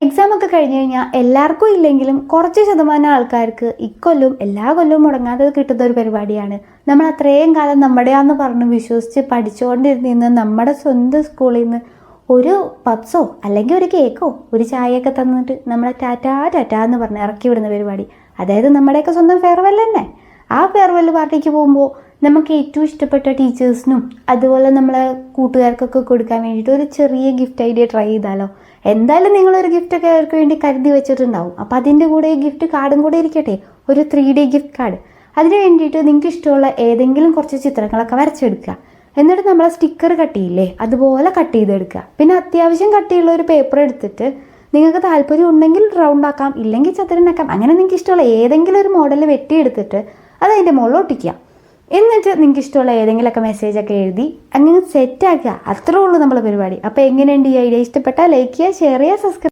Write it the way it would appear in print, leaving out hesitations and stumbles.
Exam ഒക്കെ കഴിഞ്ഞ് കഴിഞ്ഞാൽ എല്ലാവർക്കും ഇല്ലെങ്കിലും കുറച്ച് ശതമാനം ആൾക്കാർക്ക് ഇക്കൊല്ലവും എല്ലാ കൊല്ലവും മുടങ്ങാതെ കിട്ടുന്ന ഒരു പരിപാടിയാണ്. നമ്മൾ അത്രയും കാലം നമ്മുടെയാന്ന് പറഞ്ഞ് വിശ്വസിച്ച് പഠിച്ചുകൊണ്ടിരുന്ന നമ്മുടെ സ്വന്തം സ്കൂളിൽ നിന്ന് ഒരു പപ്സോ അല്ലെങ്കിൽ ഒരു കേക്കോ ഒരു ചായയൊക്കെ തന്നിട്ട് നമ്മളെ ടാറ്റാ ടാറ്റാ എന്ന് പറഞ്ഞ് ഇറക്കി വിടുന്ന പരിപാടി. അതായത് നമ്മുടെയൊക്കെ സ്വന്തം ഫെയർവെൽ തന്നെ. ആ ഫെയർവെൽ പാർട്ടിക്ക് പോകുമ്പോൾ നമുക്ക് ഏറ്റവും ഇഷ്ടപ്പെട്ട ടീച്ചേഴ്സിനും അതുപോലെ നമ്മളെ കൂട്ടുകാർക്കൊക്കെ കൊടുക്കാൻ വേണ്ടിയിട്ട് ഒരു ചെറിയ ഗിഫ്റ്റ് ഐഡിയ ട്രൈ ചെയ്താലോ? എന്തായാലും നിങ്ങളൊരു ഗിഫ്റ്റൊക്കെ അവർക്ക് വേണ്ടി കരുതി വെച്ചിട്ടുണ്ടാവും. അപ്പോൾ അതിൻ്റെ കൂടെ ഗിഫ്റ്റ് കാർഡും കൂടെ ഇരിക്കട്ടെ, ഒരു 3D ഗിഫ്റ്റ് കാർഡ്. അതിന് വേണ്ടിയിട്ട് നിങ്ങൾക്ക് ഇഷ്ടമുള്ള ഏതെങ്കിലും കുറച്ച് ചിത്രങ്ങളൊക്കെ വരച്ചെടുക്കുക. എന്നിട്ട് നമ്മളെ സ്റ്റിക്കർ കട്ട് ചെയ്യില്ലേ, അതുപോലെ കട്ട് ചെയ്തെടുക്കുക. പിന്നെ അത്യാവശ്യം കട്ടിയുള്ള ഒരു പേപ്പർ എടുത്തിട്ട് നിങ്ങൾക്ക് താല്പര്യം ഉണ്ടെങ്കിൽ റൗണ്ട് ആക്കാം, ഇല്ലെങ്കിൽ ചതുരനാക്കാം. അങ്ങനെ നിങ്ങൾക്ക് ഇഷ്ടമുള്ള ഏതെങ്കിലും ഒരു മോഡൽ വെട്ടിയെടുത്തിട്ട് അത് അതിൻ്റെ മുകളിൽ ഒട്ടിക്കുക. എന്നിട്ട് നിങ്ങൾക്ക് ഇഷ്ടമുള്ള ഏതെങ്കിലുമൊക്കെ മെസ്സേജൊക്കെ എഴുതി അങ്ങനെ സെറ്റാക്കുക. അത്രേ ഉള്ളൂ നമ്മളെ പരിപാടി. അപ്പോൾ എങ്ങനെയുണ്ട് ഈ ഐഡിയ? ഇഷ്ടപ്പെട്ടാൽ ലൈക്ക് ചെയ്യുക, ഷെയർ ചെയ്യുക, സബ്സ്ക്രൈബ്